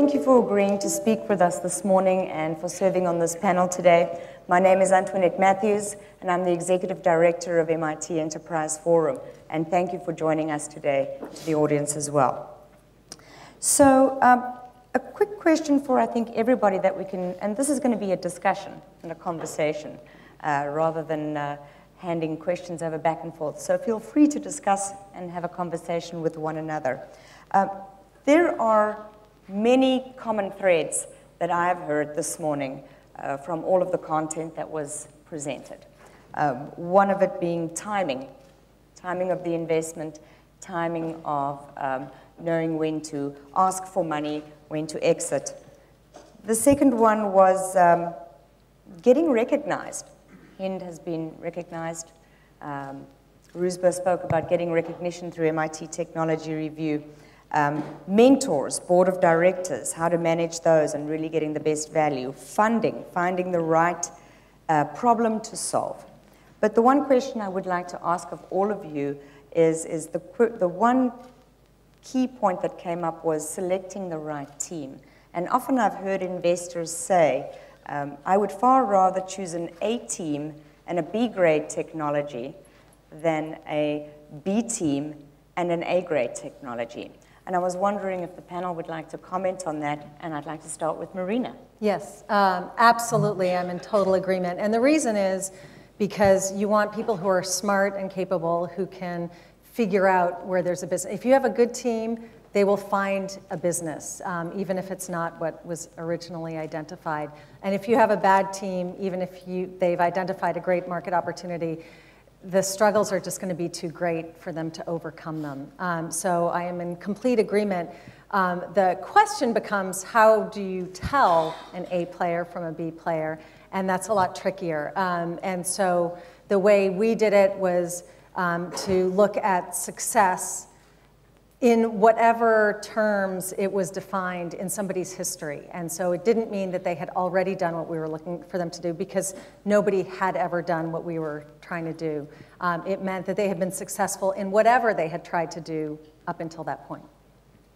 thank you for agreeing to speak with us this morning and for serving on this panel today. My name is Antoinette Matthews, and I'm the Executive Director of MIT Enterprise Forum. And thank you for joining us today, to the audience as well. So, a quick question for, I think, everybody that we can, and this is going to be a discussion and a conversation, rather than handing questions over back and forth. So feel free to discuss and have a conversation with one another. There are many common threads that I've heard this morning from all of the content that was presented. One of it being timing of the investment, timing of knowing when to ask for money, when to exit. The second one was getting recognized. HEND has been recognized. Roosba spoke about getting recognition through MIT Technology Review. Mentors, board of directors, how to manage those and really getting the best value. Funding, finding the right problem to solve. But the one question I would like to ask of all of you is the one key point that came up was selecting the right team. And often I've heard investors say, I would far rather choose an A team and a B grade technology than a B team and an A grade technology. And I was wondering if the panel would like to comment on that, and I'd like to start with Marina. Yes, absolutely, I'm in total agreement. And the reason is because you want people who are smart and capable who can figure out where there's a business. If you have a good team, they will find a business, even if it's not what was originally identified. And if you have a bad team, even if they've identified a great market opportunity, the struggles are just going to be too great for them to overcome them. So I am in complete agreement. The question becomes, how do you tell an A player from a B player? And that's a lot trickier. And so the way we did it was to look at success in whatever terms it was defined in somebody's history. And so it didn't mean that they had already done what we were looking for them to do, because nobody had ever done what we were trying to do. It meant that they had been successful in whatever they had tried to do up until that point.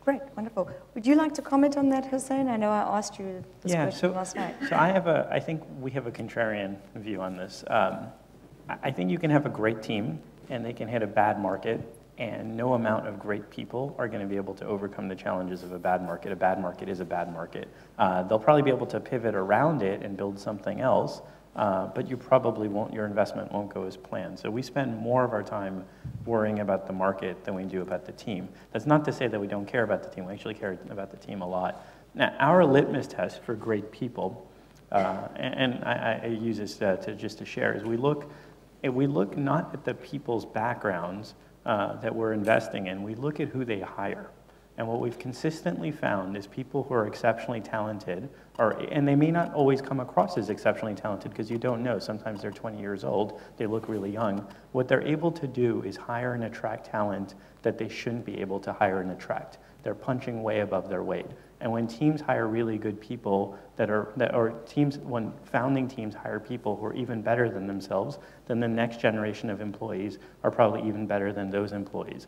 Great, wonderful. Would you like to comment on that, Hussein? I know I asked you this question last night. So I think we have a contrarian view on this. I think you can have a great team, and they can hit a bad market, and no amount of great people are going to be able to overcome the challenges of a bad market. A bad market is a bad market. They'll probably be able to pivot around it and build something else, but you probably won't, your investment won't go as planned. So we spend more of our time worrying about the market than we do about the team. That's not to say that we don't care about the team. We actually care about the team a lot. Now, our litmus test for great people, and I use this just to share, is we look not at the people's backgrounds that we're investing in, we look at who they hire. And what we've consistently found is people who are exceptionally talented, and they may not always come across as exceptionally talented because you don't know. Sometimes they're 20 years old, they look really young. What they're able to do is hire and attract talent that they shouldn't be able to hire and attract. They're punching way above their weight. And when teams hire really good people when founding teams hire people who are even better than themselves, then the next generation of employees are probably even better than those employees.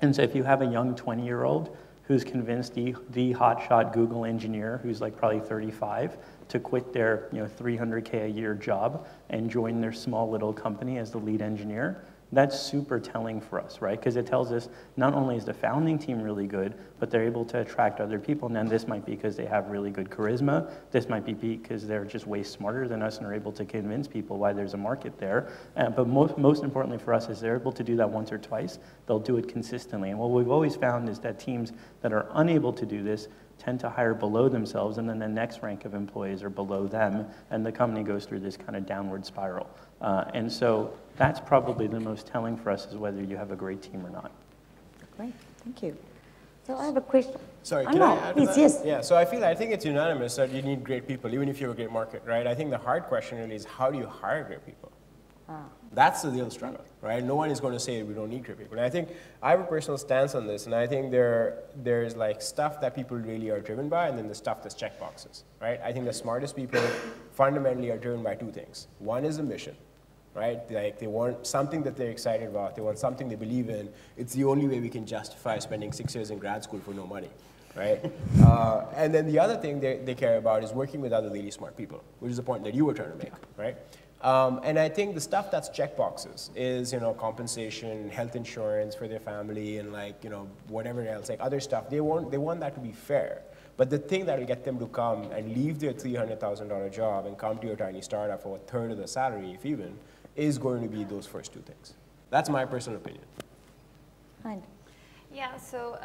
And so if you have a young 20-year-old who's convinced the hotshot Google engineer who's like probably 35 to quit their $300K a year job and join their small little company as the lead engineer, that's super telling for us, right? Because it tells us not only is the founding team really good, but they're able to attract other people. And then this might be because they have really good charisma. This might be because they're just way smarter than us and are able to convince people why there's a market there. But most importantly for us is they're able to do that once or twice. They'll do it consistently. And what we've always found is that teams that are unable to do this tend to hire below themselves, and then the next rank of employees are below them, and the company goes through this kind of downward spiral. And so that's probably the most telling for us, is whether you have a great team or not. Great, thank you. So I have a question. Sorry, can I add to that? Yes. Yeah, so I think it's unanimous that you need great people, even if you have a great market, right? I think the hard question really is, how do you hire great people? That's the real struggle, right? No one is going to say we don't need great people. And I think I have a personal stance on this, and I think there's like stuff that people really are driven by, and then the stuff that's check boxes, right? I think the smartest people fundamentally are driven by two things. One is a mission, right? Like they want something that they're excited about. They want something they believe in. It's the only way we can justify spending 6 years in grad school for no money. right? And then the other thing they care about is working with other really smart people, which is the point that you were trying to make, right? And I think the stuff that's checkboxes is, compensation, health insurance for their family, and like, whatever else, like other stuff. They want that to be fair. But the thing that will get them to come and leave their $300,000 job and come to your tiny startup for a third of the salary, if even, is going to be those first two things. That's my personal opinion. Fine. Yeah, so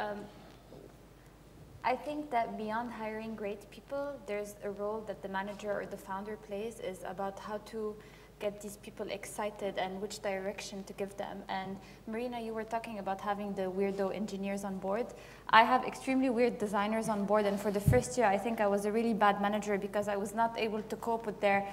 I think that beyond hiring great people, there's a role that the manager or the founder plays is about how to get these people excited and which direction to give them. And Marina, you were talking about having the weirdo engineers on board. I have extremely weird designers on board, and for the first year, I think I was a really bad manager because I was not able to cope with their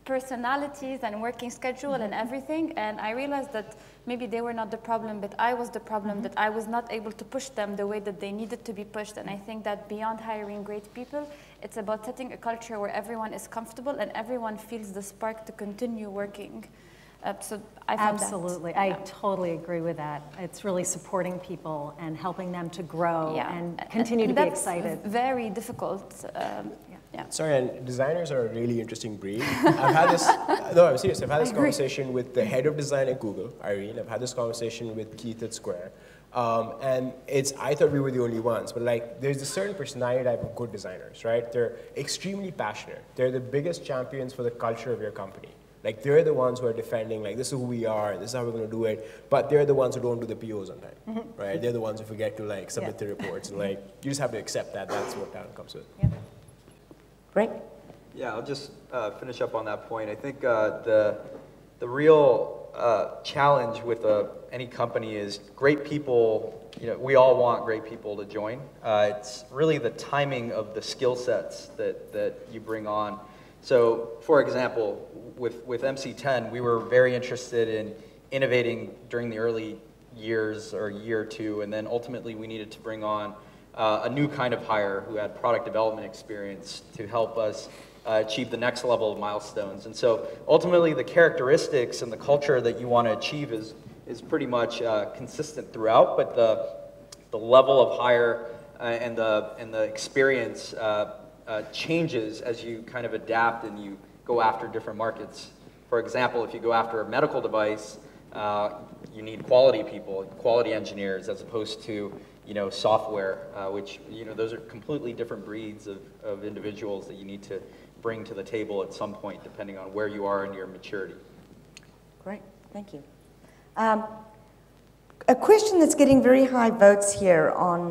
personalities and working schedule and everything, and I realized that maybe they were not the problem, but I was the problem, that I was not able to push them the way that they needed to be pushed. And I think that beyond hiring great people, it's about setting a culture where everyone is comfortable and everyone feels the spark to continue working. So I found Absolutely. that. I totally agree with that. It's really supporting people and helping them to grow and continue to be excited. Very difficult. Yeah. Sorry, and designers are a really interesting breed. I've had this, no, I'm serious. I've had this conversation with the head of design at Google, Irene. I've had this conversation with Keith at Square. And I thought we were the only ones, but like, there's a certain personality type of good designers, right? They're extremely passionate. They're the biggest champions for the culture of your company. Like, they're the ones who are defending, like, this is who we are, this is how we're going to do it. But they're the ones who don't do the POs on time, right? They're the ones who forget to, like, submit the reports. And, like, you just have to accept that. That's what talent comes with. Yeah. Great. Yeah, I'll just finish up on that point. I think the real challenge with any company is great people. We all want great people to join. It's really the timing of the skill sets that you bring on. So, for example, with MC10, we were very interested in innovating during the early years or year or two, and then ultimately we needed to bring on a new kind of hire who had product development experience to help us achieve the next level of milestones. And so ultimately the characteristics and the culture that you want to achieve is pretty much consistent throughout, but the level of hire and the experience changes as you kind of adapt and you go after different markets. For example, if you go after a medical device, you need quality people, quality engineers, as opposed to software, which, those are completely different breeds of individuals that you need to bring to the table at some point, depending on where you are in your maturity. Great, thank you. A question that's getting very high votes here on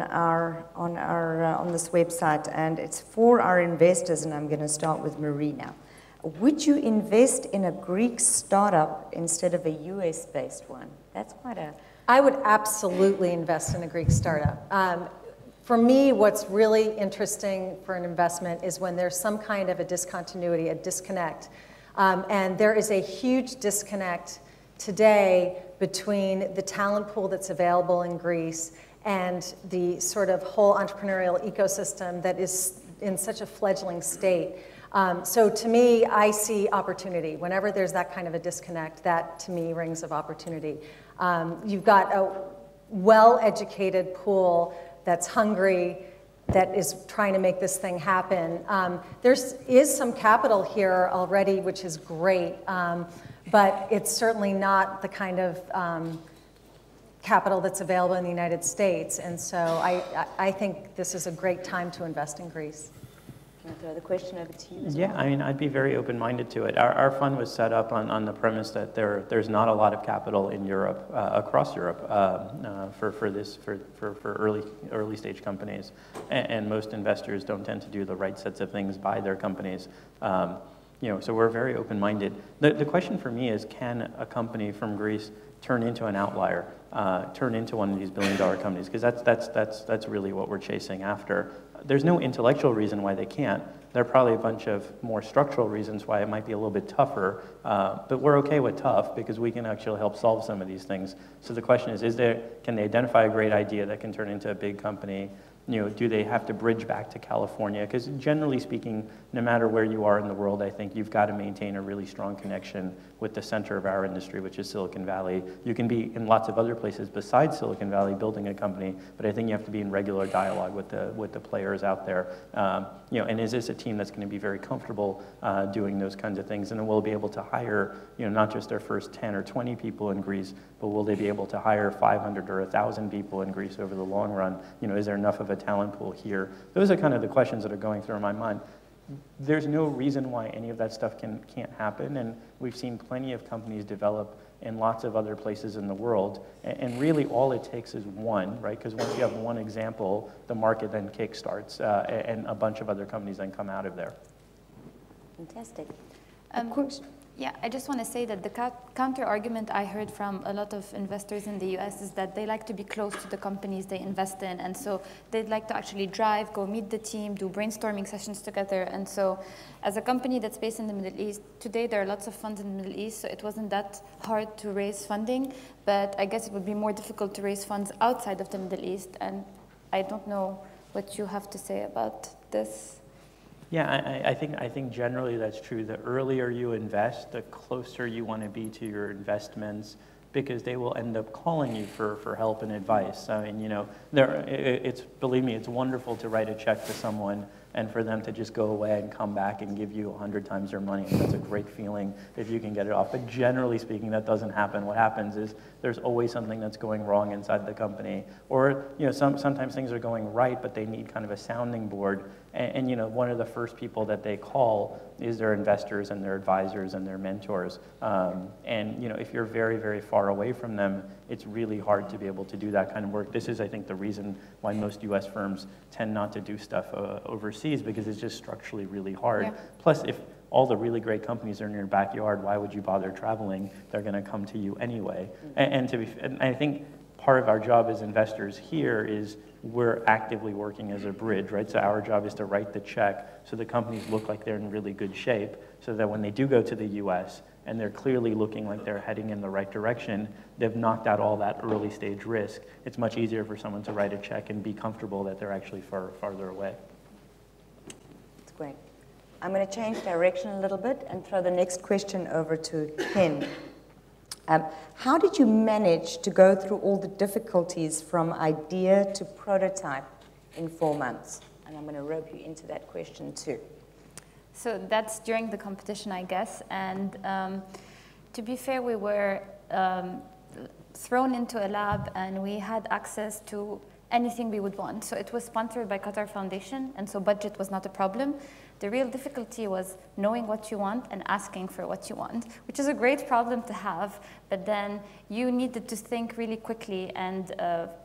this website, and it's for our investors, and I'm going to start with Marina. Would you invest in a Greek startup instead of a US-based one? That's quite a... I would absolutely invest in a Greek startup. For me, what's really interesting for an investment is when there's some kind of a discontinuity, a disconnect. And there is a huge disconnect today between the talent pool that's available in Greece and the sort of whole entrepreneurial ecosystem that is in such a fledgling state. So to me, I see opportunity. Whenever there's that kind of a disconnect, that to me rings of opportunity. You've got a well-educated pool that's hungry, that is trying to make this thing happen. There is some capital here already, which is great, but it's certainly not the kind of capital that's available in the United States. And so I think this is a great time to invest in Greece. Can I throw the question over to you as Yeah, well? I mean, I'd be very open-minded to it. Our fund was set up on the premise that there's not a lot of capital in Europe, across Europe, for early stage companies, and most investors don't tend to do the right sets of things by their companies. So we're very open-minded. The question for me is, can a company from Greece turn into an outlier, turn into one of these billion-dollar companies? Because that's really what we're chasing after. There's no intellectual reason why they can't. There are probably a bunch of more structural reasons why it might be a little bit tougher, but we're okay with tough because we can actually help solve some of these things. So the question is can they identify a great idea that can turn into a big company Do they have to bridge back to California? Because generally speaking, no matter where you are in the world, I think you've got to maintain a really strong connection with the center of our industry, which is Silicon Valley. You can be in lots of other places besides Silicon Valley building a company, but I think you have to be in regular dialogue with the players out there. And is this a team that's going to be very comfortable doing those kinds of things? And will be able to hire, not just their first 10 or 20 people in Greece, but will they be able to hire 500 or 1,000 people in Greece over the long run? Is there enough of a talent pool here? Those are kind of the questions that are going through my mind. There's no reason why any of that stuff can't happen, and we've seen plenty of companies develop in lots of other places in the world, and really all it takes is one, right? Because once you have one example, the market then kickstarts, and a bunch of other companies then come out of there. Fantastic. Yeah, I just want to say that the counter argument I heard from a lot of investors in the US is that they like to be close to the companies they invest in, and so they'd like to actually drive, go meet the team, do brainstorming sessions together. And so as a company that's based in the Middle East, today there are lots of funds in the Middle East, so it wasn't that hard to raise funding, but I guess it would be more difficult to raise funds outside of the Middle East, and I don't know what you have to say about this. Yeah, I think generally that's true. The earlier you invest, the closer you want to be to your investments, because they will end up calling you for help and advice. I mean, believe me, it's wonderful to write a check to someone and for them to just go away and come back and give you 100 times their money. And that's a great feeling if you can get it off. But generally speaking, that doesn't happen. What happens is there's always something that's going wrong inside the company. Or sometimes things are going right, but they need kind of a sounding board. And one of the first people that they call is their investors and their advisors and their mentors. And if you're very, very far away from them, it's really hard to be able to do that kind of work. This is, I think, the reason why most US firms tend not to do stuff overseas, because it's just structurally really hard. Yeah. Plus, if all the really great companies are in your backyard, why would you bother traveling? They're going to come to you anyway. Mm-hmm. And I think part of our job as investors here is we're actively working as a bridge, right? So our job is to write the check so the companies look like they're in really good shape, so that when they do go to the US and they're clearly looking like they're heading in the right direction, they've knocked out all that early stage risk. It's much easier for someone to write a check and be comfortable that they're actually farther away. That's great. I'm going to change direction a little bit and throw the next question over to Ken. How did you manage to go through all the difficulties from idea to prototype in 4 months? And I'm going to rope you into that question too. So that's during the competition, I guess. And to be fair, we were thrown into a lab and we had access to anything we would want. So it was sponsored by Qatar Foundation, and so budget was not a problem. The real difficulty was knowing what you want and asking for what you want, which is a great problem to have, but then you needed to think really quickly. And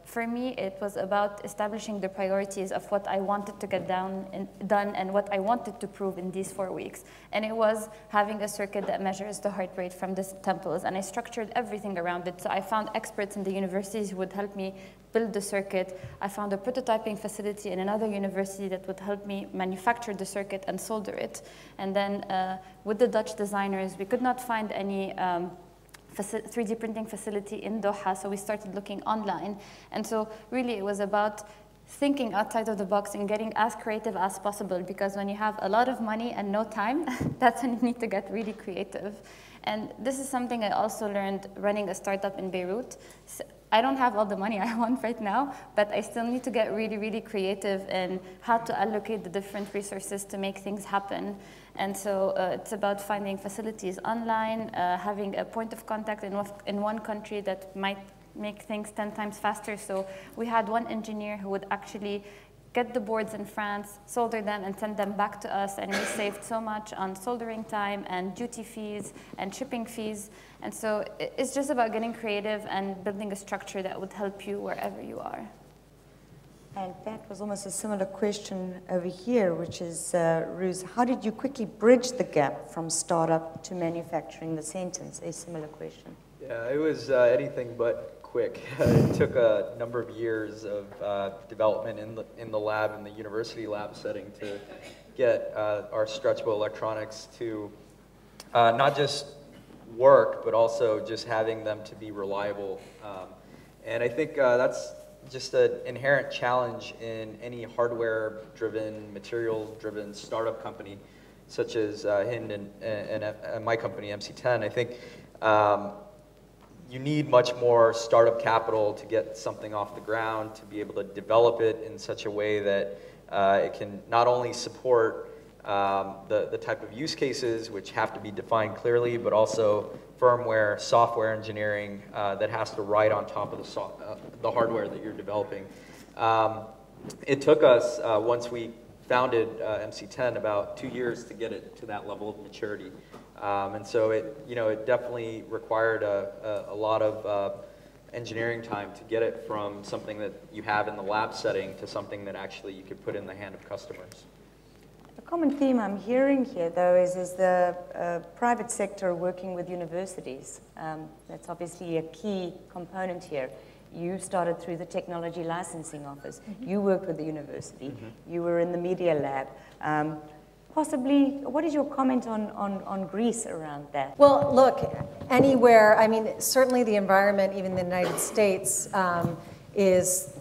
for me, it was about establishing the priorities of what I wanted to get done and what I wanted to prove in these 4 weeks. And it was having a circuit that measures the heart rate from the temples, and I structured everything around it. So I found experts in the universities who would help me build the circuit. I found a prototyping facility in another university that would help me manufacture the circuit and solder it. And then with the Dutch designers, we could not find any 3D printing facility in Doha, so we started looking online. And so really it was about thinking outside of the box and getting as creative as possible, because when you have a lot of money and no time, that's when you need to get really creative. And this is something I also learned running a startup in Beirut. So I don't have all the money I want right now, but I still need to get really, really creative in how to allocate the different resources to make things happen. And so it's about finding facilities online, having a point of contact in one country that might make things 10 times faster. So we had one engineer who would actually get the boards in France, solder them, and send them back to us. And we saved so much on soldering time and duty fees and shipping fees. And so it's just about getting creative and building a structure that would help you wherever you are. And that was almost a similar question over here, which is, Ruz, how did you quickly bridge the gap from startup to manufacturing the sentence? A similar question. Yeah, it was anything but quick. It took a number of years of development in the lab, in the university lab setting, to get our stretchable electronics to not just work, but also just having them to be reliable. And I think that's just an inherent challenge in any hardware-driven, materials-driven startup company, such as Hind and my company, MC10. I think you need much more startup capital to get something off the ground, to be able to develop it in such a way that it can not only support the type of use cases which have to be defined clearly, but also firmware, software engineering that has to ride on top of the hardware that you're developing. It took us, once we founded MC10, about 2 years to get it to that level of maturity. And so it definitely required a lot of engineering time to get it from something that you have in the lab setting to something that actually you could put in the hand of customers. A common theme I'm hearing here, though, is the private sector working with universities. That's obviously a key component here. You started through the technology licensing office. Mm-hmm. You worked with the university. Mm-hmm. You were in the media lab. Possibly, what is your comment on Greece around that? Well, look, anywhere, I mean, certainly the environment, even in the United States, is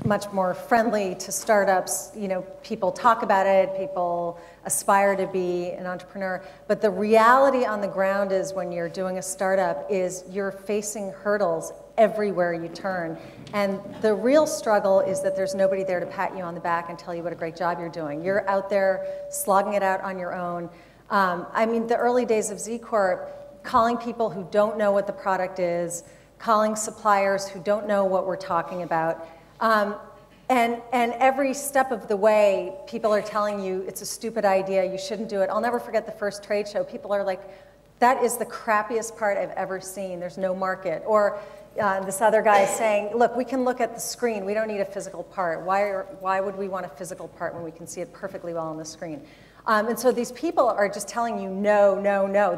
much more friendly to startups. You know, people talk about it, people aspire to be an entrepreneur, but the reality on the ground is when you're doing a startup is you're facing hurdles everywhere you turn. And the real struggle is that there's nobody there to pat you on the back and tell you what a great job you're doing. You're out there slogging it out on your own. I mean, the early days of Z Corp, calling people who don't know what the product is, calling suppliers who don't know what we're talking about. And every step of the way, people are telling you it's a stupid idea, you shouldn't do it. I'll never forget the first trade show. People are like, that is the crappiest part I've ever seen. There's no market. Or this other guy is saying, look, we can look at the screen. We don't need a physical part. Why would we want a physical part when we can see it perfectly well on the screen? And so these people are just telling you no, no, no.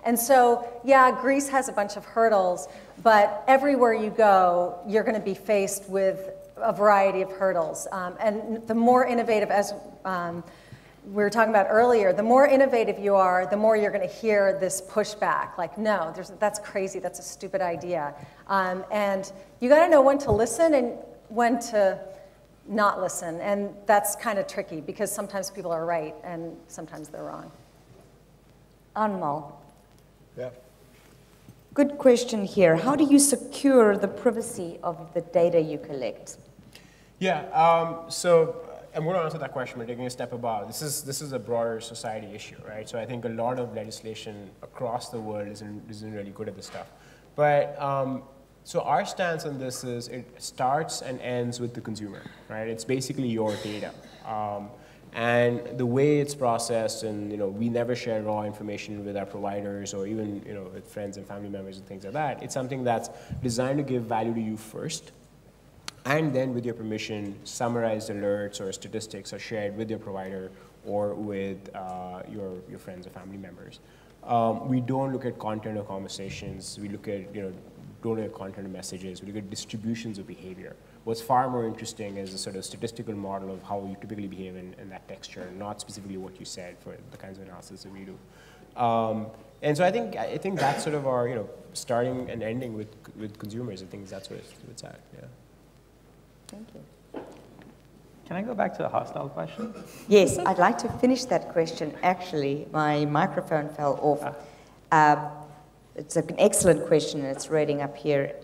And so, yeah, Greece has a bunch of hurdles, but everywhere you go, you're going to be faced with a variety of hurdles. And the more innovative, as we were talking about earlier, the more innovative you are, the more you're going to hear this pushback. Like, no, that's crazy. That's a stupid idea. And you got to know when to listen and when to not listen. And that's kind of tricky because sometimes people are right and sometimes they're wrong. Anmal. Yeah. Good question here. How do you secure the privacy of the data you collect? Yeah, so I'm going to answer that question by taking a step above. This is a broader society issue, right? So I think a lot of legislation across the world isn't really good at this stuff. But so our stance on this is it starts and ends with the consumer, right? It's basically your data. And the way it's processed, and we never share raw information with our providers or even with friends and family members and things like that. It's something that's designed to give value to you first, and then with your permission, summarized alerts or statistics are shared with your provider or with your friends or family members. We don't look at content or conversations. We look at don't look at content or messages. We look at distributions of behavior. What's far more interesting is a sort of statistical model of how you typically behave in that texture, not specifically what you said for the kinds of analysis that we do. And so I think that's sort of our starting and ending with consumers. I think that's where it's at. Yeah. Thank you. Can I go back to the hostile question? Yes, I'd like to finish that question. Actually, my microphone fell off. It's an excellent question, and it's reading up here.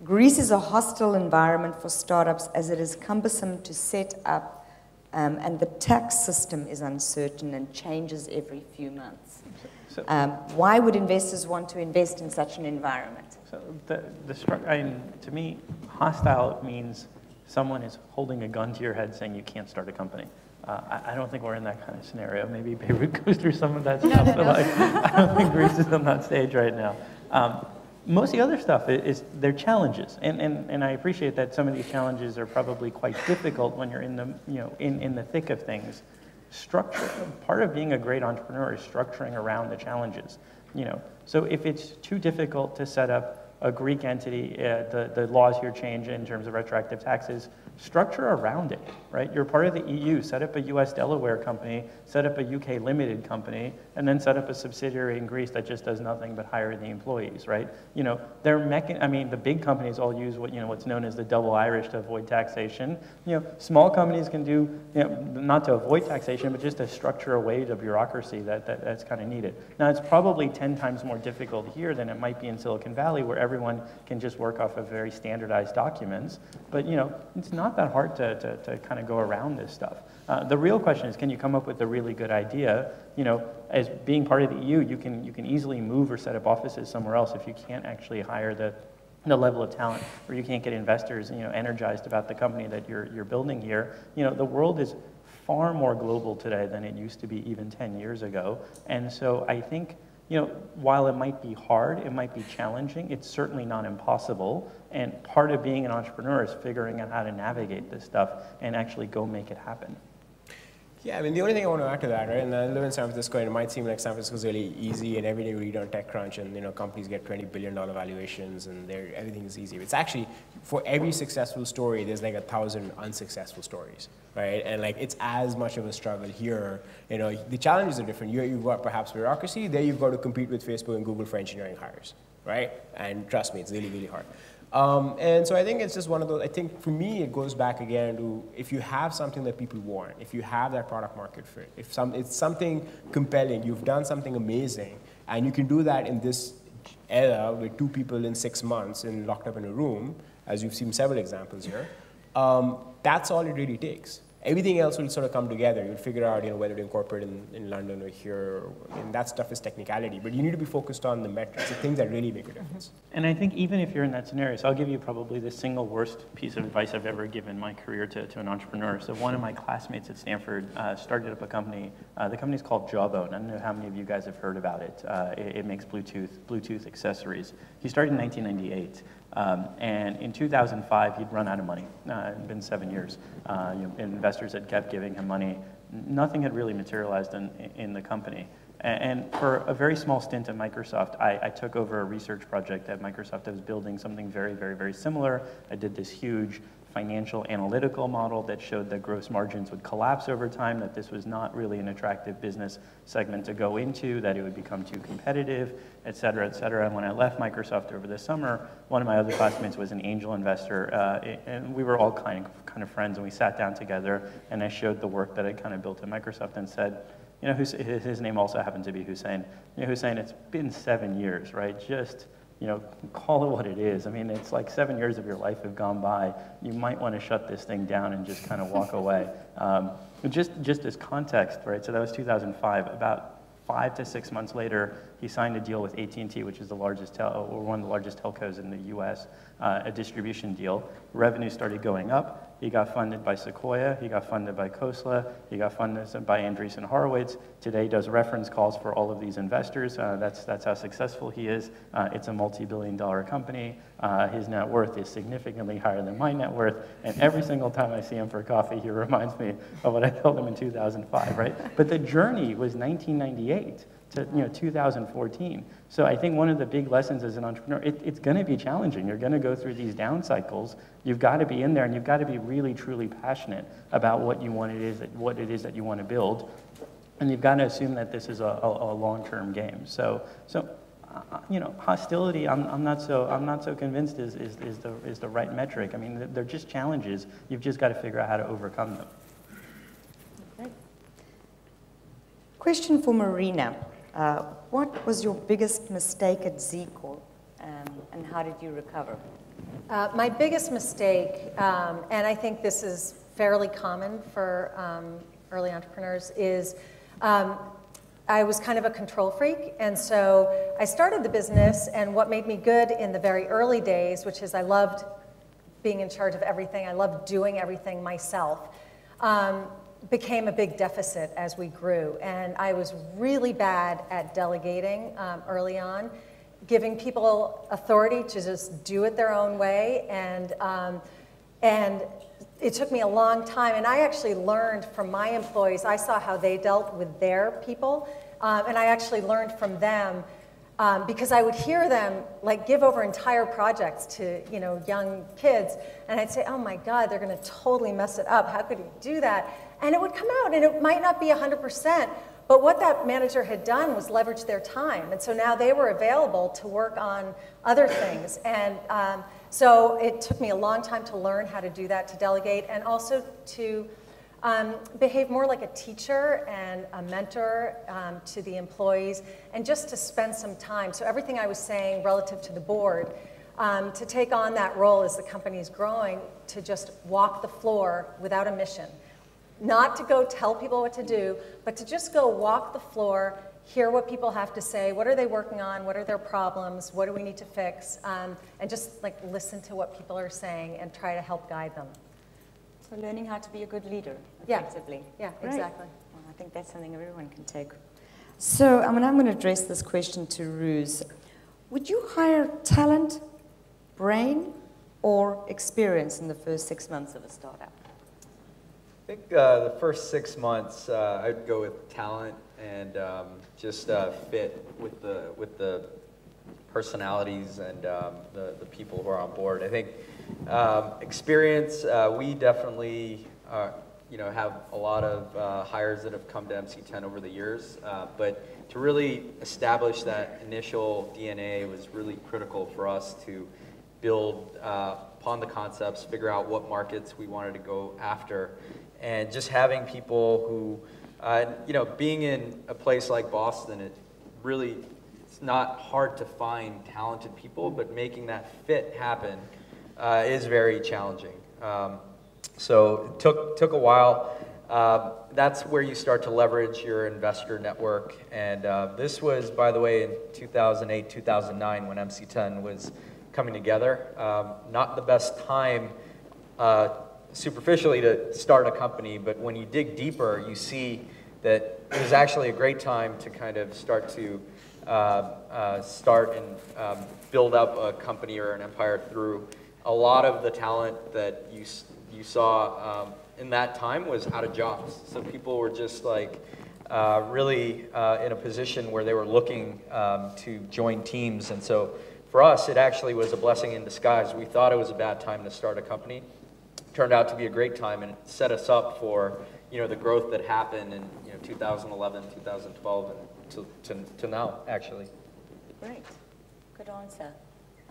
Greece is a hostile environment for startups as it is cumbersome to set up, and the tax system is uncertain and changes every few months. Why would investors want to invest in such an environment? So to me, hostile means someone is holding a gun to your head saying you can't start a company. I don't think we're in that kind of scenario. Maybe Beirut goes through some of that stuff, but I don't think Greece is on that stage right now. Most of the other stuff they're challenges, and I appreciate that some of these challenges are probably quite difficult when you're in the in the thick of things. Part of being a great entrepreneur is structuring around the challenges. So if it's too difficult to set up a Greek entity, the laws here change in terms of retroactive taxes, structure around it, right? You're part of the EU, set up a US Delaware company, set up a UK limited company, and then set up a subsidiary in Greece that just does nothing but hire the employees, right? You know, the big companies all use what's known as the double Irish to avoid taxation. You know, small companies can do, not to avoid taxation, but just to structure away the bureaucracy that's kind of needed. Now, it's probably 10 times more difficult here than it might be in Silicon Valley, where everyone can just work off of very standardized documents. But, it's not that hard to kind of go around this stuff. The real question is, can you come up with a really good idea? As being part of the EU, you can easily move or set up offices somewhere else if you can't actually hire the level of talent, or you can't get investors, energized about the company that you're building here. The world is far more global today than it used to be even 10 years ago. And so I think, while it might be hard, it might be challenging, it's certainly not impossible. And part of being an entrepreneur is figuring out how to navigate this stuff and actually go make it happen. Yeah, I mean, the only thing I want to add to that, right, and I live in San Francisco, and it might seem like San Francisco is really easy, and every day we read on TechCrunch, and companies get $20 billion valuations, and everything is easy. It's actually, for every successful story, there's like 1,000 unsuccessful stories, right? And like, it's as much of a struggle here. The challenges are different. Here you've got perhaps bureaucracy, there you've got to compete with Facebook and Google for engineering hires, right? And trust me, it's really, really hard. And so I think it's just one of those, I think for me it goes back again to, if you have something that people want, if you have that product market fit, if it's something compelling, you've done something amazing, and you can do that in this era with 2 people in 6 months and locked up in a room, as you've seen several examples here, that's all it really takes. Everything else will sort of come together. You'll figure out, whether to incorporate in London or here, and that stuff is technicality. But you need to be focused on the metrics, the things that really make a difference. And I think even if you're in that scenario, so I'll give you probably the single worst piece of advice I've ever given my career to an entrepreneur. So one of my classmates at Stanford started up a company. The company's called Jawbone. I don't know how many of you guys have heard about it. It makes Bluetooth accessories. He started in 1998. And in 2005, he'd run out of money. It'd been 7 years. Investors had kept giving him money. Nothing had really materialized in the company. And for a very small stint at Microsoft, I took over a research project at Microsoft. I was building something very, very, very similar. I did this huge financial analytical model that showed that gross margins would collapse over time, that this was not really an attractive business segment to go into, that it would become too competitive, et cetera, et cetera. And when I left Microsoft over the summer, one of my other classmates was an angel investor, and we were all kind of friends, and we sat down together, and I showed the work that I kind of built at Microsoft and said, his name also happened to be Hussein. Hussein, it's been 7 years, right? Just, call it what it is. I mean, it's like 7 years of your life have gone by. You might want to shut this thing down and just kind of walk away. Just as context, right? So that was 2005. About 5 to 6 months later, he signed a deal with AT&T, which is the largest one of the largest telcos in the U.S., a distribution deal. Revenue started going up. He got funded by Sequoia. He got funded by Khosla. He got funded by Andreessen Horowitz. Today, he does reference calls for all of these investors. That's how successful he is. It's a multi-billion-dollar company. His net worth is significantly higher than my net worth. And every single time I see him for coffee, he reminds me of what I told him in 2005, right? But the journey was 1998 to 2014. So I think one of the big lessons as an entrepreneur, it's going to be challenging. You're going to go through these down cycles. You've got to be in there, and you've got to be really, truly passionate about what it is that you want to build, and you've got to assume that this is a long-term game. So hostility, I'm not so convinced is the right metric. I mean, they're just challenges. You've just got to figure out how to overcome them. Okay. Question for Marina. What was your biggest mistake at Z-Corp, and how did you recover? My biggest mistake, and I think this is fairly common for early entrepreneurs, is I was kind of a control freak. And so I started the business, and what made me good in the very early days, which is I loved being in charge of everything, I loved doing everything myself, became a big deficit as we grew. And I was really bad at delegating early on, giving people authority to just do it their own way. And it took me a long time. And I actually learned from my employees. I saw how they dealt with their people. And I actually learned from them because I would hear them like give over entire projects to young kids, and I'd say, oh my God, they're going to totally mess it up. How could you do that? And it would come out, and it might not be 100%, but what that manager had done was leverage their time, and so now they were available to work on other things. And so it took me a long time to learn how to do that, to delegate, and also to behave more like a teacher and a mentor to the employees, and just to spend some time. So everything I was saying relative to the board, to take on that role as the company is growing, to just walk the floor without a mission. Not to go tell people what to do, but to just go walk the floor, hear what people have to say, what are they working on, what are their problems, what do we need to fix, and just like listen to what people are saying and try to help guide them. So learning how to be a good leader, effectively. Yeah, Great. exactly. Well, I think that's something everyone can take. So I'm going to address this question to Ruse. Would you hire talent, brain, or experience in the first 6 months of a startup? I think the first 6 months, I'd go with talent and just fit with the personalities and the people who are on board. I think experience, we definitely have a lot of hires that have come to MC10 over the years, but to really establish that initial DNA was really critical for us to build upon the concepts, figure out what markets we wanted to go after, and just having people who, being in a place like Boston, it's not hard to find talented people, but making that fit happen is very challenging. So it took a while. That's where you start to leverage your investor network. And this was, by the way, in 2008, 2009, when MC10 was coming together. Not the best time superficially to start a company, but when you dig deeper, you see that it was actually a great time to kind of start to build up a company or an empire through a lot of the talent that you saw in that time was out of jobs. So people were just like really in a position where they were looking to join teams. And so for us, it actually was a blessing in disguise. We thought it was a bad time to start a company. Turned out to be a great time, and it set us up for the growth that happened in 2011, 2012, and to now, actually. Great. Good answer.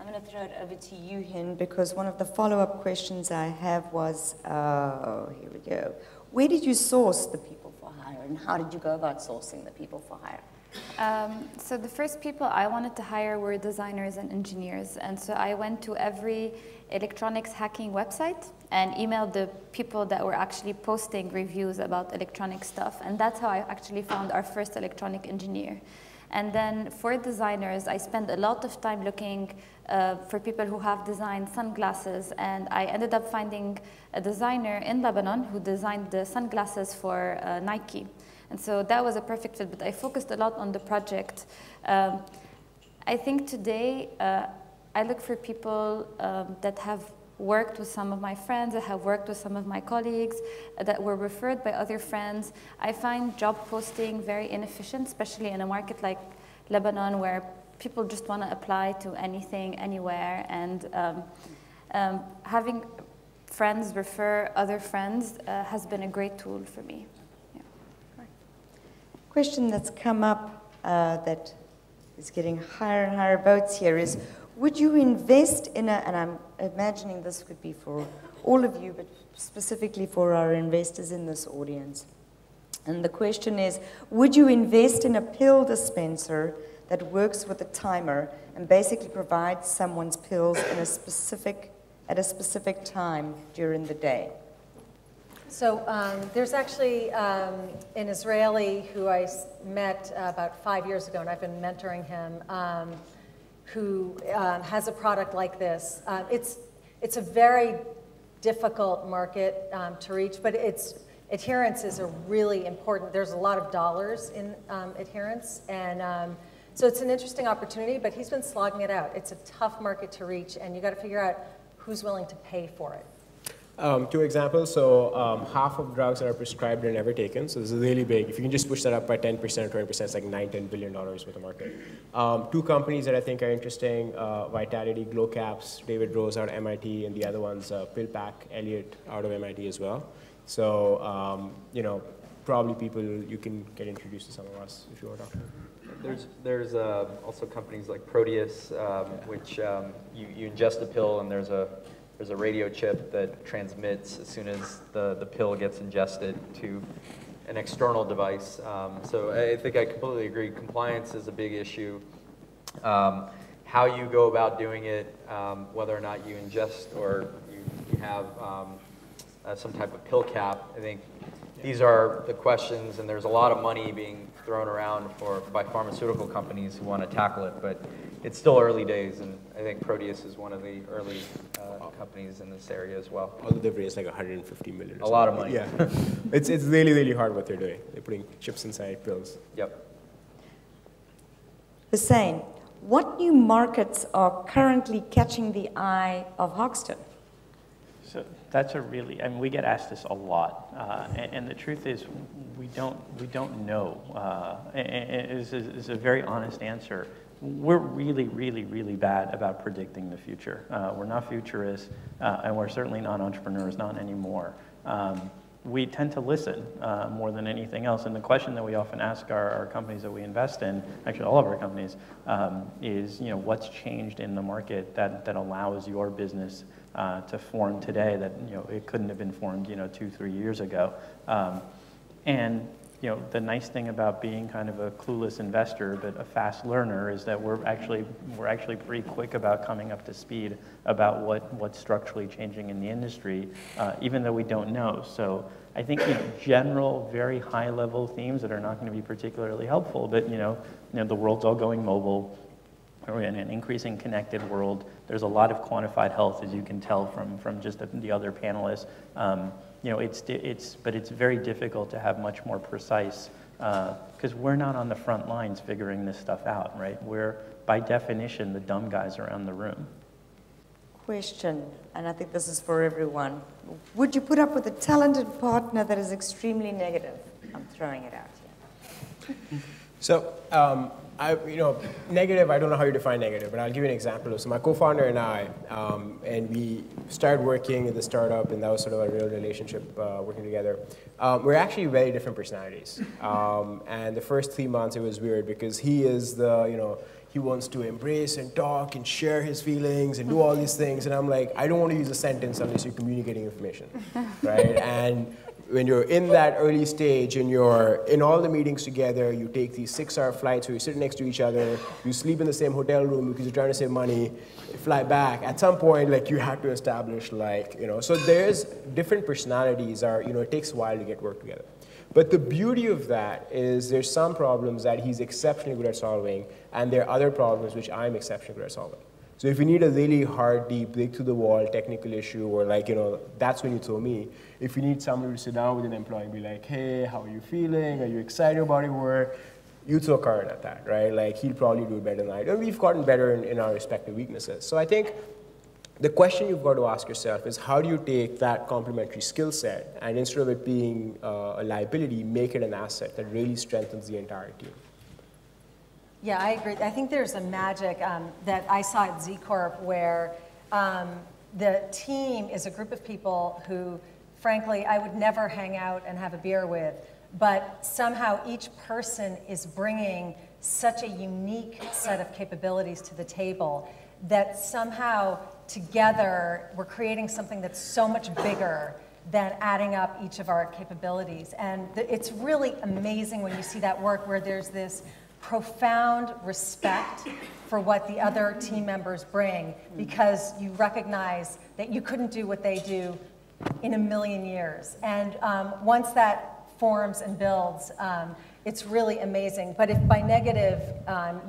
I'm going to throw it over to you, Hin, because one of the follow-up questions I have was, here we go. Where did you source the people for hire, and how did you go about sourcing the people for hire? So the first people I wanted to hire were designers and engineers. And so I went to every electronics hacking website and emailed the people that were actually posting reviews about electronic stuff. And that's how I actually found our first electronic engineer. And then for designers, I spent a lot of time looking for people who have designed sunglasses. And I ended up finding a designer in Lebanon who designed the sunglasses for Nike. And so that was a perfect fit, but I focused a lot on the project. I think today I look for people that have worked with some of my friends, that have worked with some of my colleagues, that were referred by other friends. I find job posting very inefficient, especially in a market like Lebanon where people just want to apply to anything, anywhere, and having friends refer other friends has been a great tool for me. Question that's come up that is getting higher and higher votes here is, would you invest in and I'm imagining this could be for all of you, but specifically for our investors in this audience. And the question is, would you invest in a pill dispenser that works with a timer and basically provides someone's pills at a specific time during the day? So there's actually an Israeli who I met about 5 years ago, and I've been mentoring him, who has a product like this. It's a very difficult market to reach, but adherence is a really important. There's a lot of dollars in adherence, and so it's an interesting opportunity, but he's been slogging it out. It's a tough market to reach, and you got to figure out who's willing to pay for it. Two examples. So half of drugs that are prescribed are never taken. So this is really big. If you can just push that up by 10% or 20%, it's like $9–10 billion worth of market. Two companies that I think are interesting, Vitality, Glow Caps, David Rose out of MIT, and the other one's PillPack, Elliot out of MIT as well. So, you know, probably people you can get introduced to some of us if you want to talk to them. There's also companies like Proteus, which you ingest a pill and there's a radio chip that transmits as soon as the pill gets ingested to an external device. So I think I completely agree. Compliance is a big issue. How you go about doing it, whether or not you ingest or you have some type of pill cap, I think these are the questions, and there's a lot of money being thrown around by pharmaceutical companies who want to tackle it, but it's still early days, and I think Proteus is one of the early companies in this area as well. Although they've raised like $150 million. A lot of money. Yeah, it's really, really hard what they're doing. They're putting chips inside pills. Yep. Hussein, what new markets are currently catching the eye of Hoxton? So that's a really, I mean, we get asked this a lot, and the truth is, we don't know. It's a very honest answer. We're really, really, really bad about predicting the future. We're not futurists, and we're certainly not entrepreneurs, not anymore. We tend to listen more than anything else, and the question that we often ask our companies that we invest in, actually all of our companies, is, you know, what's changed in the market that allows your business to form today that, you know, it couldn't have been formed, you know, 2-3 years ago. And you know, the nice thing about being kind of a clueless investor but a fast learner is that we're actually pretty quick about coming up to speed about what's structurally changing in the industry, even though we don't know. So I think, you know, general, very high-level themes that are not going to be particularly helpful, but you know, the world's all going mobile. We're in an increasing connected world. There's a lot of quantified health, as you can tell from just the other panelists. You know, but it's very difficult to have much more precise, because we're not on the front lines figuring this stuff out, right? We're, by definition, the dumb guys around the room. Question, and I think this is for everyone. Would you put up with a talented partner that is extremely negative? I'm throwing it out here. So, negative, I don't know how you define negative, but I'll give you an example. So my co-founder and I, and we started working in the startup, and that was sort of a real relationship working together. We're actually very different personalities. And the first 3 months, it was weird because he is he wants to embrace and talk and share his feelings and do all these things. And I'm like, I don't want to use a sentence unless you're communicating information, right? And when you're in that early stage and you're in all the meetings together, you take these 6-hour flights where you sit next to each other, you sleep in the same hotel room because you're trying to save money, you fly back. At some point, like, you have to establish, like, you know, so there's different personalities are, you know, it takes a while to get work together. But the beauty of that is there's some problems that he's exceptionally good at solving, and there are other problems which I'm exceptionally good at solving. So if you need a really hard, deep, break-to-the-wall technical issue, or like, you know, that's when you throw me. If you need someone to sit down with an employee and be like, hey, how are you feeling? Are you excited about your work? You throw Karan at that, right? Like, he'll probably do it better than I do. And we've gotten better in our respective weaknesses. So I think the question you've got to ask yourself is, how do you take that complementary skill set and instead of it being a liability, make it an asset that really strengthens the entire team? Yeah, I agree. I think there's a magic that I saw at Z Corp where the team is a group of people who, frankly, I would never hang out and have a beer with, but somehow each person is bringing such a unique set of capabilities to the table that somehow together we're creating something that's so much bigger than adding up each of our capabilities. And it's really amazing when you see that work where there's this profound respect for what the other team members bring, because you recognize that you couldn't do what they do in a million years. And once that forms and builds, it's really amazing. But if by negative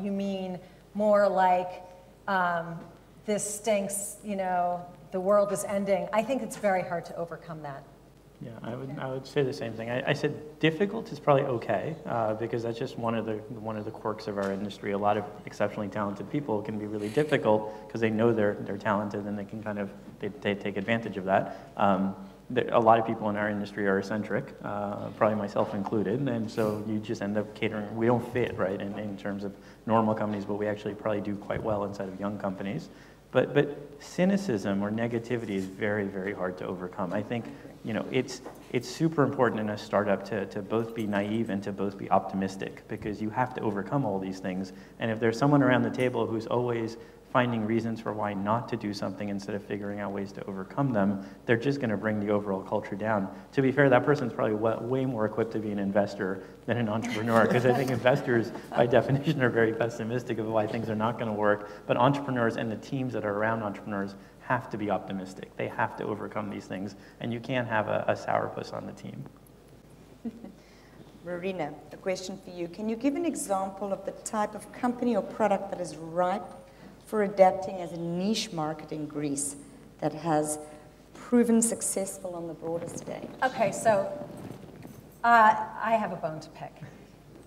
you mean more like this stinks, you know, the world is ending, I think it's very hard to overcome that. Yeah, I would say the same thing. I said difficult is probably okay because that's just one of the quirks of our industry. A lot of exceptionally talented people can be really difficult because they know they're talented and they can kind of they take advantage of that. A lot of people in our industry are eccentric, probably myself included, and so you just end up catering. We don't fit right in terms of normal companies, but we actually probably do quite well inside of young companies. But cynicism or negativity is very, very hard to overcome. I think, you know, it's super important in a startup to both be naive and to both be optimistic, because you have to overcome all these things. And if there's someone around the table who's always finding reasons for why not to do something instead of figuring out ways to overcome them, they're just going to bring the overall culture down. To be fair, that person's probably way more equipped to be an investor than an entrepreneur, because I think investors, by definition, are very pessimistic of why things are not going to work. But entrepreneurs and the teams that are around entrepreneurs have to be optimistic. They have to overcome these things, and you can't have a sourpuss on the team. Marina, a question for you. Can you give an example of the type of company or product that is ripe for adapting as a niche market in Greece that has proven successful on the broader stage? Okay, so I have a bone to pick.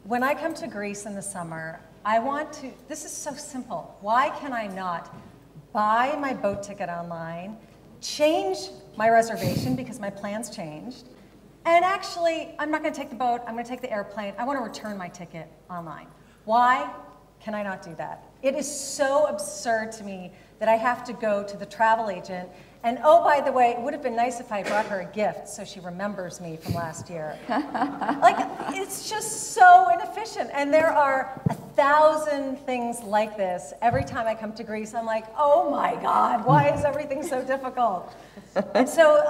When I come to Greece in the summer, I want to, this is so simple. Why can I not buy my boat ticket online, change my reservation because my plans changed, and actually, I'm not going to take the boat, I'm going to take the airplane, I want to return my ticket online. Why can I not do that? It is so absurd to me that I have to go to the travel agent and, oh, by the way, it would have been nice if I brought her a gift so she remembers me from last year. Like, it's just so inefficient. And there are 1,000 things like this. Every time I come to Greece, I'm like, oh my God, why is everything so difficult? And so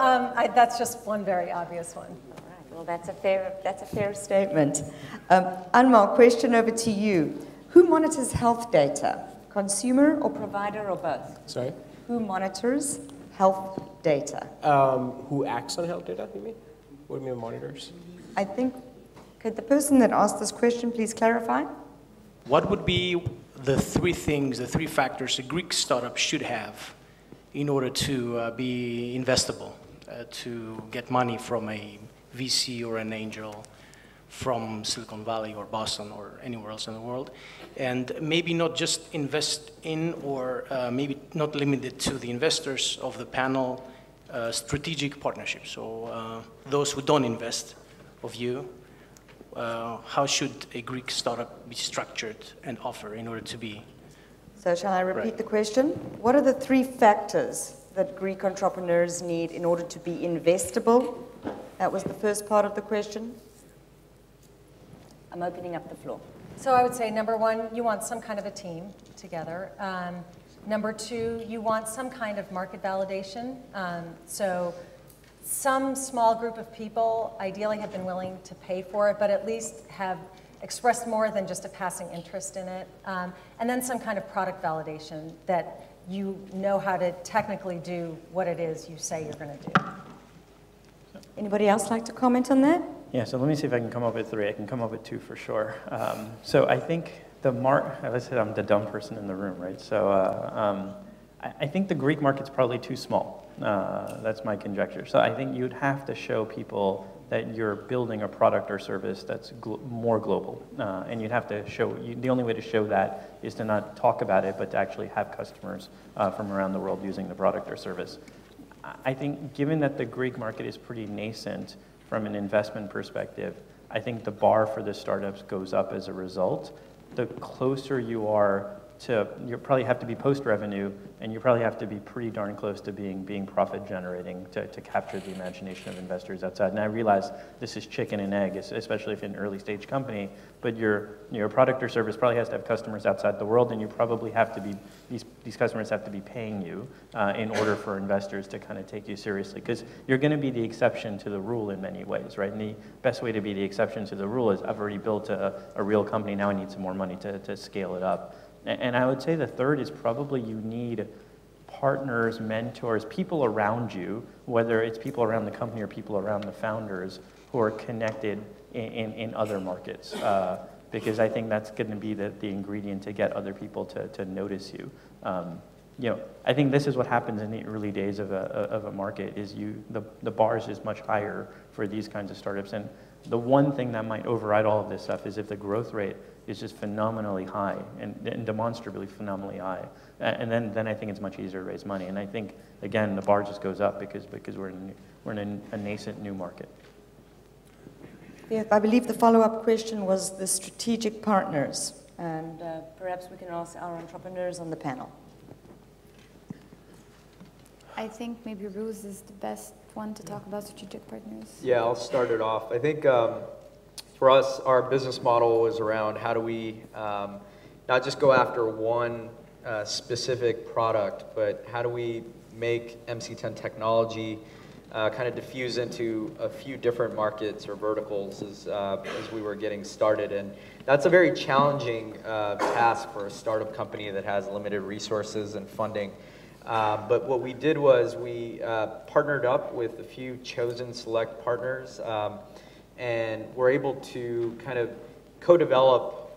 that's just one very obvious one. All right, well, that's a fair statement. Anmol, question over to you. Who monitors health data? Consumer or provider or both? Sorry? Who monitors health data? Who acts on health data, you mean? What do you mean monitors? I think, could the person that asked this question please clarify? What would be the three things, the three factors a Greek startup should have in order to be investable, to get money from a VC or an angel from Silicon Valley or Boston or anywhere else in the world, and maybe not just invest in, or maybe not limited to the investors of the panel, strategic partnerships. So those who don't invest of you, how should a Greek startup be structured and offer in order to be? So shall I repeat Right. the question? What are the three factors that Greek entrepreneurs need in order to be investable? That was the first part of the question. I'm opening up the floor. So I would say, number one, you want some kind of a team together. Number two, you want some kind of market validation. So some small group of people ideally have been willing to pay for it, but at least have expressed more than just a passing interest in it. And then some kind of product validation that you know how to technically do what it is you say you're going to do. Anybody else like to comment on that? Yeah, so let me see if I can come up with three. I can come up with two for sure. So I think I said I'm the dumb person in the room, right? So I think the Greek market's probably too small. That's my conjecture. So I think you'd have to show people that you're building a product or service that's more global. And you'd have to show, the only way to show that is to not talk about it, but to actually have customers from around the world using the product or service. I think given that the Greek market is pretty nascent from an investment perspective, I think the bar for the startups goes up as a result. The closer you are to, you probably have to be post-revenue, and you probably have to be pretty darn close to being profit-generating to capture the imagination of investors outside. And I realize this is chicken and egg, especially if you're an early-stage company, but your product or service probably has to have customers outside the world, and you probably have to be, these customers have to be paying you in order for investors to kind of take you seriously, because you're going to be the exception to the rule in many ways, right? And the best way to be the exception to the rule is, I've already built a real company, now I need some more money to scale it up. And I would say the third is probably you need partners, mentors, people around you, whether it's people around the company or people around the founders who are connected in other markets. Because I think that's going to be the ingredient to get other people to notice you. I think this is what happens in the early days of a market is the bar is just much higher for these kinds of startups. And the one thing that might override all of this stuff is if the growth rate is just phenomenally high and demonstrably phenomenally high. And then I think it's much easier to raise money. And I think, again, the bar just goes up because we're in a nascent new market. Yeah, I believe the follow-up question was the strategic partners. And perhaps we can ask our entrepreneurs on the panel. I think maybe Ruth is the best one to talk about strategic partners. Yeah, I'll start it off. I think for us, our business model is around how do we not just go after one specific product, but how do we make MC10 technology kind of diffuse into a few different markets or verticals as we were getting started. And that's a very challenging task for a startup company that has limited resources and funding. But what we did was we partnered up with a few chosen select partners and were able to kind of co-develop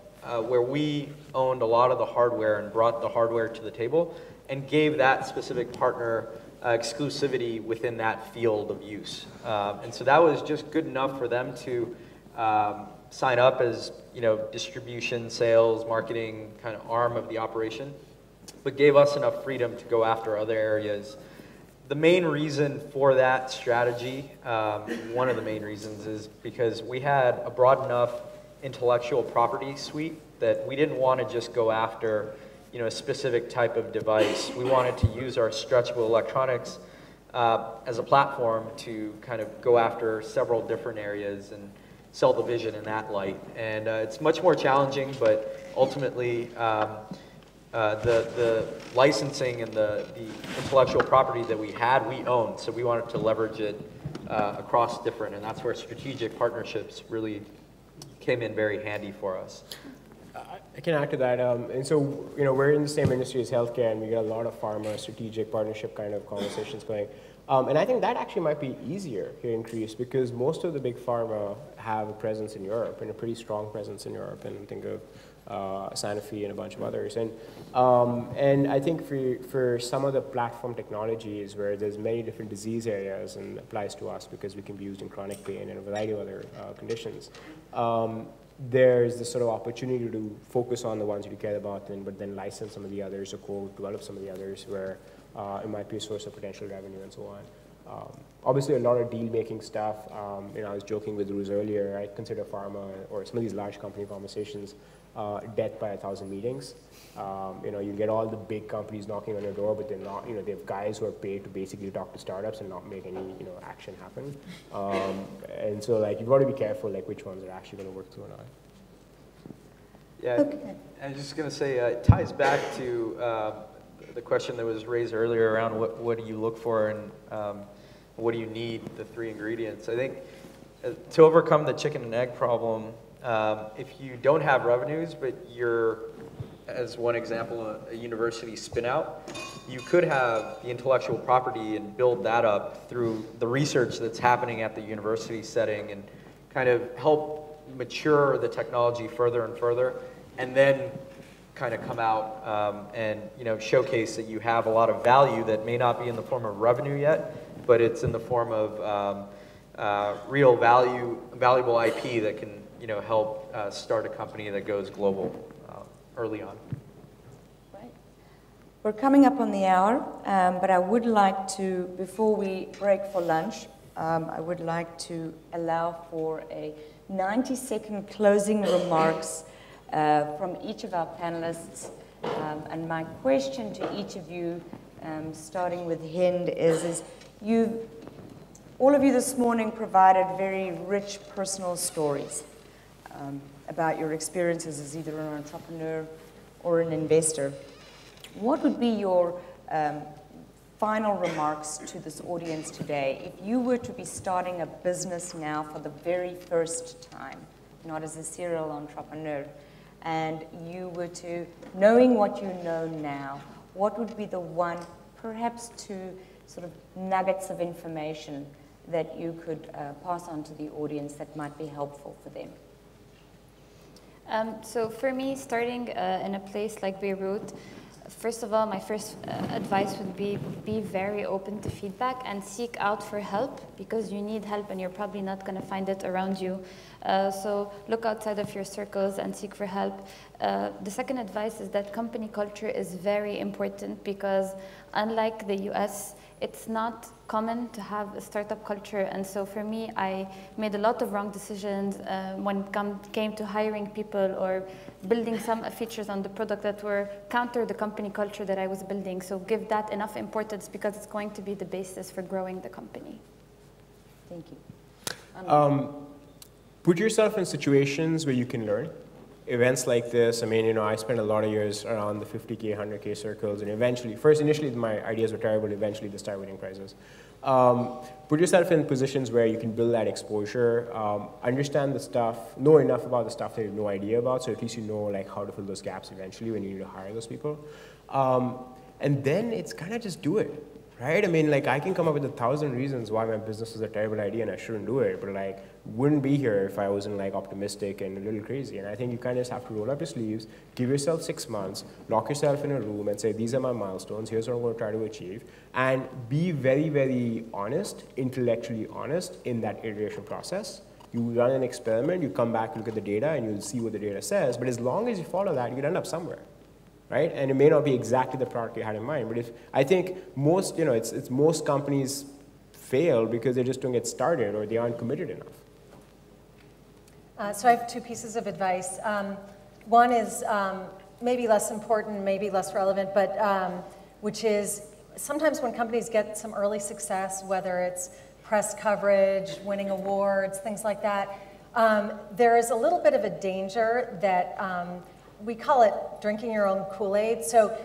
where we owned a lot of the hardware and brought the hardware to the table and gave that specific partner exclusivity within that field of use. And so that was just good enough for them to sign up as, distribution, sales, marketing kind of arm of the operation, but gave us enough freedom to go after other areas. The main reason for that strategy, one of the main reasons, is because we had a broad enough intellectual property suite that we didn't want to just go after a specific type of device. We wanted to use our stretchable electronics as a platform to kind of go after several different areas and sell the vision in that light. And it's much more challenging, but ultimately the licensing and the intellectual property that we had, we owned. So we wanted to leverage it across different, and that's where strategic partnerships really came in very handy for us. I can add to that. And so, we're in the same industry as healthcare, and we get a lot of pharma strategic partnership kind of conversations going. And I think that actually might be easier here in Greece because most of the big pharma have a presence in Europe and a pretty strong presence in Europe. And think of Sanofi and a bunch of others. And I think for some of the platform technologies where there's many different disease areas and applies to us because we can be used in chronic pain and a variety of other conditions, there's this sort of opportunity to focus on the ones you care about, but then license some of the others or co-develop some of the others where it might be a source of potential revenue and so on. Obviously, a lot of deal-making stuff. I was joking with Ruz earlier. I consider pharma or some of these large company conversations death by 1,000 meetings. You get all the big companies knocking on your door, but they're not. They have guys who are paid to basically talk to startups and not make any action happen. And so you've got to be careful which ones are actually going to work through or not. Yeah, okay. I was just going to say it ties back to the question that was raised earlier around what do you look for and what do you need, the three ingredients. I think to overcome the chicken and egg problem, if you don't have revenues, but you're, as one example, a university spin out, you could have the intellectual property and build that up through the research that's happening at the university setting and kind of help mature the technology further and further, and then kind of come out and showcase that you have a lot of value that may not be in the form of revenue yet, but it's in the form of real valuable IP that can help start a company that goes global early on. Right. We're coming up on the hour, but I would like to, before we break for lunch, I would like to allow for a 90-second closing remarks from each of our panelists. And my question to each of you, starting with Hind, is all of you this morning provided very rich personal stories about your experiences as either an entrepreneur or an investor. What would be your final remarks to this audience today if you were to be starting a business now for the very first time, not as a serial entrepreneur, and you were to, knowing what you know now, what would be the one, perhaps two sort of nuggets of information that you could pass on to the audience that might be helpful for them? So for me, starting in a place like Beirut, First of all, my first advice would be very open to feedback and seek out for help, because you need help and you're probably not going to find it around you. So look outside of your circles and seek for help. The second advice is that company culture is very important, because unlike the US, it's not common to have a startup culture. And so for me, I made a lot of wrong decisions when it came to hiring people or building some features on the product that were counter the company culture that I was building. So give that enough importance, because it's going to be the basis for growing the company. Thank you. Put yourself in situations where you can learn. Events like this, I mean, you know, I spent a lot of years around the 50K, 100K circles, and eventually, initially my ideas were terrible, eventually they start winning prizes. Put yourself in positions where you can build that exposure, understand the stuff, know enough about the stuff that you have no idea about, so at least you know like how to fill those gaps eventually when you need to hire those people. And then it's kind of just do it. Right? I mean, like, I can come up with 1,000 reasons why my business is a terrible idea and I shouldn't do it, but like, wouldn't be here if I wasn't like optimistic and a little crazy. And I think you kind of just have to roll up your sleeves, give yourself 6 months, lock yourself in a room and say, these are my milestones, here's what I'm going to try to achieve, and be very, very honest, intellectually honest in that iteration process. You run an experiment, you come back, look at the data, and you'll see what the data says, but as long as you follow that, you'll end up somewhere. Right? And it may not be exactly the product you had in mind, but if I think most, you know, it's most companies fail because they just don't get started or they aren't committed enough. So I have 2 pieces of advice. One is maybe less important, maybe less relevant, but which is sometimes when companies get some early success, whether it's press coverage, winning awards, things like that, there is a little bit of a danger that we call it drinking your own Kool-Aid. So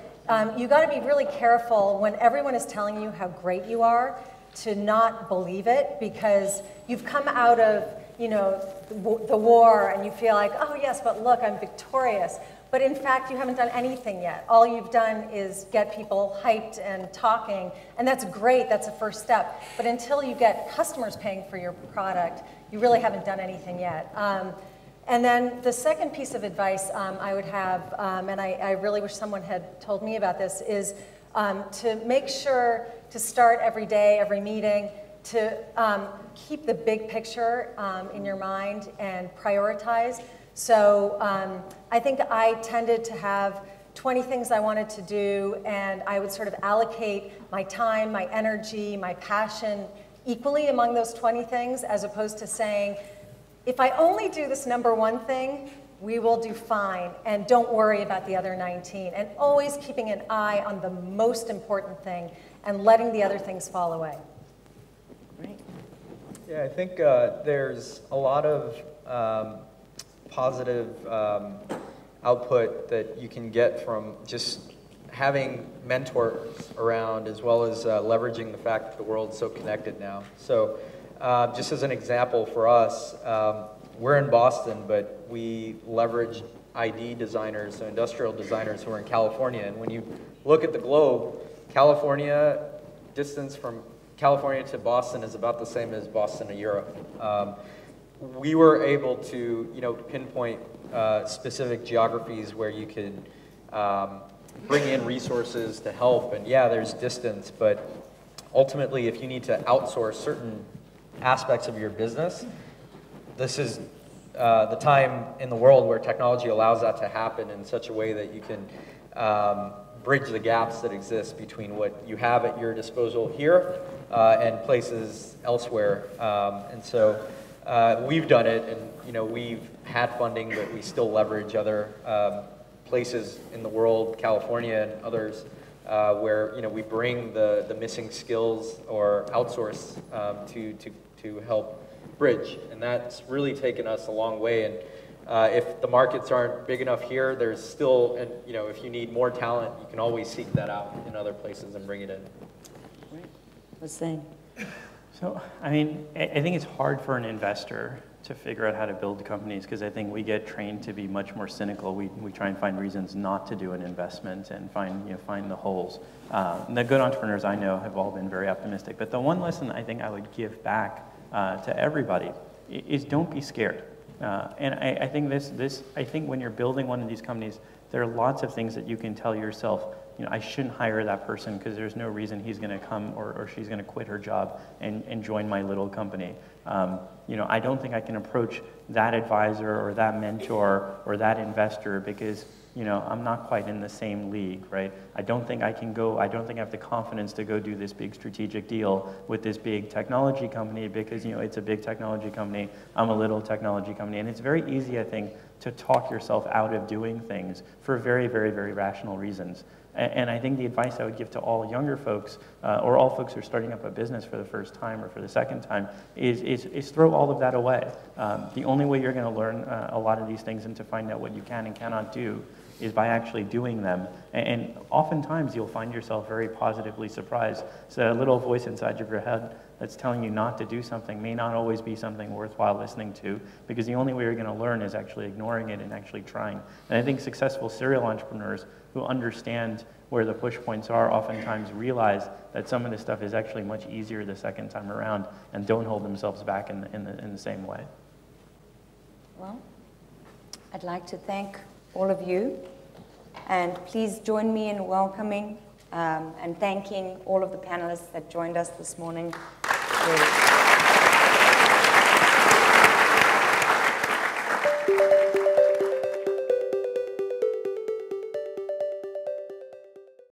you got to be really careful when everyone is telling you how great you are to not believe it, because you've come out of, you know, the war and you feel like, oh yes, but look, I'm victorious. But in fact, you haven't done anything yet. All you've done is get people hyped and talking, and that's great, that's a first step. But until you get customers paying for your product, you really haven't done anything yet. And then the second piece of advice I would have, and I really wish someone had told me about this, is to make sure to start every day, every meeting, to keep the big picture in your mind and prioritize. So I think I tended to have 20 things I wanted to do, and I would sort of allocate my time, my energy, my passion equally among those 20 things, as opposed to saying, if I only do this number 1 thing, we will do fine, and don't worry about the other 19. And always keeping an eye on the most important thing and letting the other things fall away. Great. Yeah, I think there's a lot of positive output that you can get from just having mentors around, as well as leveraging the fact that the world's so connected now. So just as an example for us, we're in Boston, but we leverage ID designers, so industrial designers who are in California. And when you look at the globe, California, distance from California to Boston is about the same as Boston to Europe. We were able to, you know, pinpoint specific geographies where you could bring in resources to help. And yeah, there's distance, but ultimately, if you need to outsource certain aspects of your business, this is the time in the world where technology allows that to happen in such a way that you can bridge the gaps that exist between what you have at your disposal here and places elsewhere. And so we've done it, and you know, we've had funding, but we still leverage other places in the world, California and others, where you know, we bring the missing skills or outsource to help bridge, and that's really taken us a long way. And if the markets aren't big enough here, there's still, and you know, if you need more talent, you can always seek that out in other places and bring it in. Great. What's saying? So, I mean, I think it's hard for an investor to figure out how to build companies, because I think we get trained to be much more cynical. We try and find reasons not to do an investment and find the holes. And the good entrepreneurs I know have all been very optimistic. But the one lesson I think I would give back to everybody is don't be scared. And I think I think when you're building one of these companies, there are lots of things that you can tell yourself, I shouldn't hire that person because there's no reason he's going to come or she's going to quit her job and join my little company. I don't think I can approach that advisor or that mentor or that investor because I'm not quite in the same league, right? I don't think I have the confidence to go do this big strategic deal with this big technology company because, it's a big technology company, I'm a little technology company. And it's very easy, I think, to talk yourself out of doing things for very, very, very rational reasons. And I think the advice I would give to all younger folks, or all folks who are starting up a business for the first time or for the second time, is throw all of that away. The only way you're going to learn a lot of these things and to find out what you can and cannot do is by actually doing them. And oftentimes you'll find yourself very positively surprised. So that little voice inside of your head that's telling you not to do something may not always be something worthwhile listening to, because the only way you're going to learn is actually ignoring it and actually trying. And I think successful serial entrepreneurs who understand where the push points are oftentimes realize that some of this stuff is actually much easier the second time around and don't hold themselves back in the same way. Well, I'd like to thank all of you, and please join me in welcoming and thanking all of the panelists that joined us this morning.